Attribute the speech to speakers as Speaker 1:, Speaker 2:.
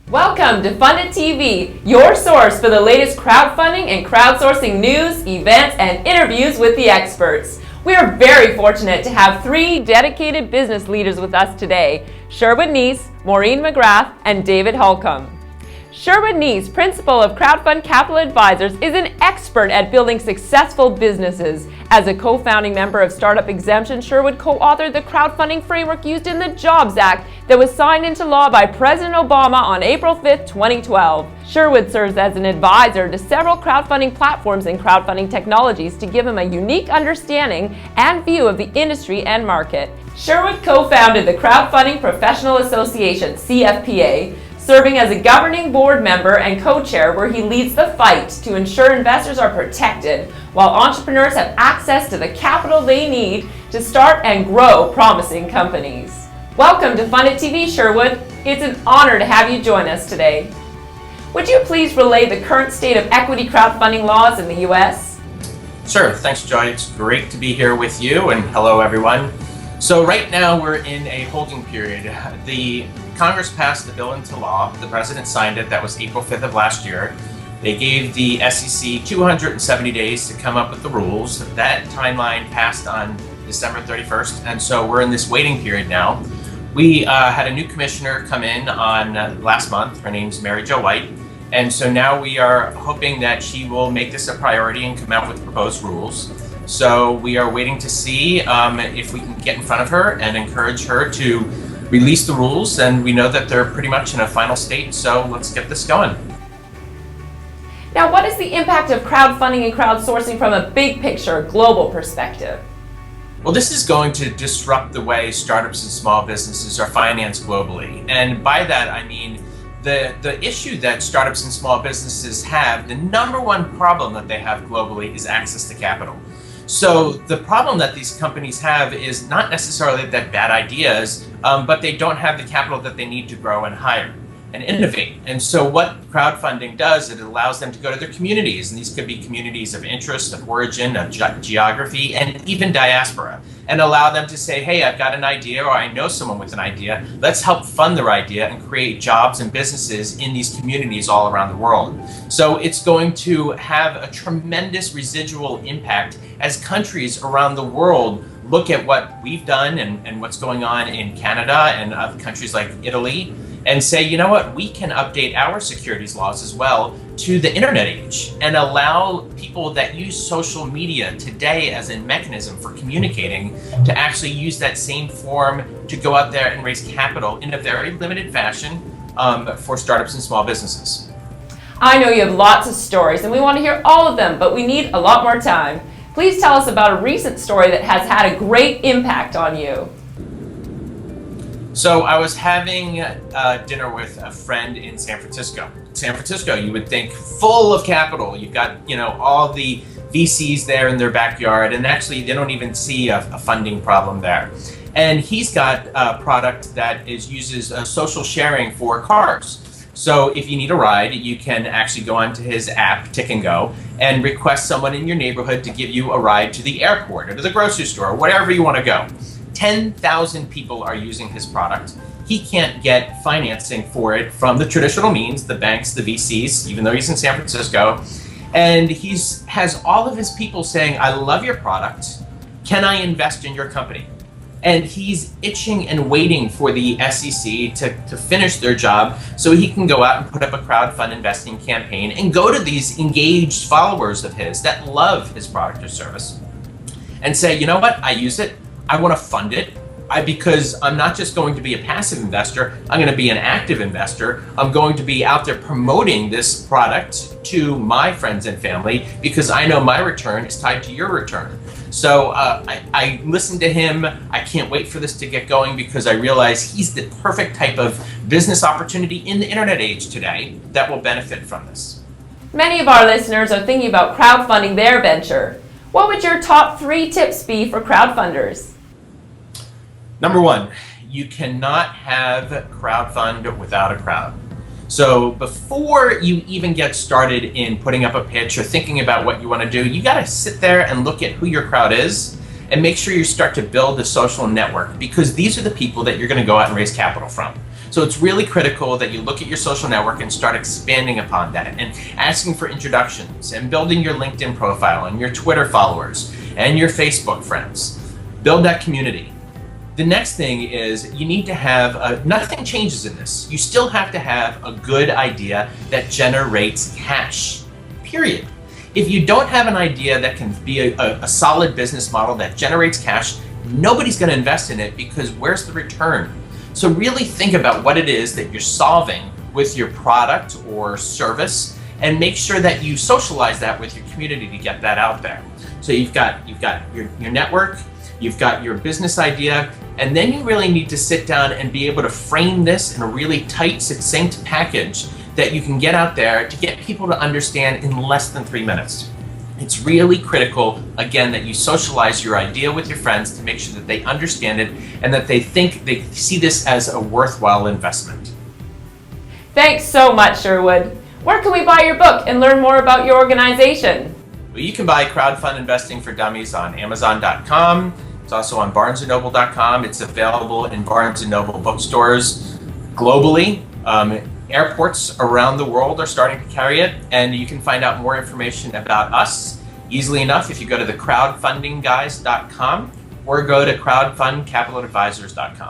Speaker 1: Welcome to Fundit TV, your source for the latest crowdfunding and crowdsourcing news, events, and interviews with the experts. We are very fortunate to have three dedicated business leaders with us today: Sherwood Neiss, Maureen McGrath, and David Holcomb. Sherwood Neiss, principal of Crowdfund Capital Advisors, is an expert at building successful businesses. As a co-founding member of Startup Exemption, Sherwood co-authored the crowdfunding framework used in the Jobs Act that was signed into law by President Obama on April 5, 2012. Sherwood serves as an advisor to several crowdfunding platforms and crowdfunding technologies to give him a unique understanding and view of the industry and market. Sherwood co-founded the Crowdfunding Professional Association, CFPA, serving as a governing board member and co-chair, where he leads the fight to ensure investors are protected while entrepreneurs have access to the capital they need to start and grow promising companies. Welcome to Fundit TV, Sherwood. It's an honor to have you join us today. Would you please relay the current state of equity crowdfunding laws in the U.S.?
Speaker 2: Sure. Thanks, Joy. It's great to be here with you, and hello, everyone. So right now we're in a holding period. The Congress passed the bill into law. The president signed it. That was April 5th of last year. They gave the SEC 270 days to come up with the rules. That timeline passed on December 31st, and so we're in this waiting period now. We had a new commissioner come in on last month. Her name's Mary Jo White, and so now we are hoping that she will make this a priority and come out with proposed rules. So we are waiting to see if we can get in front of her and encourage her to release the rules, and we know that they're pretty much in a final state, so let's get this going.
Speaker 1: Now, what is the impact of crowdfunding and crowdsourcing from a big picture, global perspective?
Speaker 2: Well, this is going to disrupt the way startups and small businesses are financed globally. And by that, I mean the issue that startups and small businesses have, the number one problem that they have globally is access to capital. So the problem that these companies have is not necessarily that bad ideas, but they don't have the capital that they need to grow and hire and innovate. And so what crowdfunding does, it allows them to go to their communities, and these could be communities of interest, of origin, of geography, and even diaspora, and allow them to say, hey, I've got an idea, or I know someone with an idea. Let's help fund their idea and create jobs and businesses in these communities all around the world. So it's going to have a tremendous residual impact as countries around the world look at what we've done and what's going on in Canada and other countries like Italy, and say, you know what, we can update our securities laws as well to the internet age and allow people that use social media today as a mechanism for communicating to actually use that same form to go out there and raise capital in a very limited fashion for startups and small businesses.
Speaker 1: I know you have lots of stories, and we want to hear all of them, but we need a lot more time. Please tell us about a recent story that has had a great impact on you.
Speaker 2: So I was having dinner with a friend in San Francisco. San Francisco, you would think full of capital. You've got, all the VCs there in their backyard, and actually they don't even see a funding problem there. And he's got a product that uses social sharing for cars. So if you need a ride, you can actually go onto his app, Tick and Go, and request someone in your neighborhood to give you a ride to the airport or to the grocery store or wherever you want to go. 10,000 people are using his product. He can't get financing for it from the traditional means, the banks, the VCs, even though he's in San Francisco. And he has all of his people saying, I love your product. Can I invest in your company? And he's itching and waiting for the SEC to finish their job so he can go out and put up a crowdfund investing campaign and go to these engaged followers of his that love his product or service and say, you know what, I use it. I want to fund it because I'm not just going to be a passive investor. I'm going to be an active investor. I'm going to be out there promoting this product to my friends and family because I know my return is tied to your return. So I listened to him. I can't wait for this to get going because I realize he's the perfect type of business opportunity in the internet age today that will benefit from this.
Speaker 1: Many of our listeners are thinking about crowdfunding their venture. What would your top 3 tips be for crowdfunders?
Speaker 2: Number 1, you cannot have crowdfund without a crowd. So before you even get started in putting up a pitch or thinking about what you want to do, you got to sit there and look at who your crowd is and make sure you start to build a social network, because these are the people that you're going to go out and raise capital from. So it's really critical that you look at your social network and start expanding upon that and asking for introductions and building your LinkedIn profile and your Twitter followers and your Facebook friends. Build that community. The next thing is you need to have, nothing changes in this. You still have to have a good idea that generates cash, period. If you don't have an idea that can be a solid business model that generates cash, nobody's going to invest in it because where's the return? So really think about what it is that you're solving with your product or service and make sure that you socialize that with your community to get that out there. So you've got your network, you've got your business idea, and then you really need to sit down and be able to frame this in a really tight, succinct package that you can get out there to get people to understand in less than 3 minutes. It's really critical, again, that you socialize your idea with your friends to make sure that they understand it and that they see this as a worthwhile investment.
Speaker 1: Thanks so much, Sherwood. Where can we buy your book and learn more about your organization?
Speaker 2: Well, you can buy Crowdfund Investing for Dummies on Amazon.com. It's also on BarnesandNoble.com. It's available in Barnes & Noble bookstores globally. Airports around the world are starting to carry it, and you can find out more information about us easily enough if you go to the crowdfundingguys.com or go to crowdfundcapitaladvisors.com.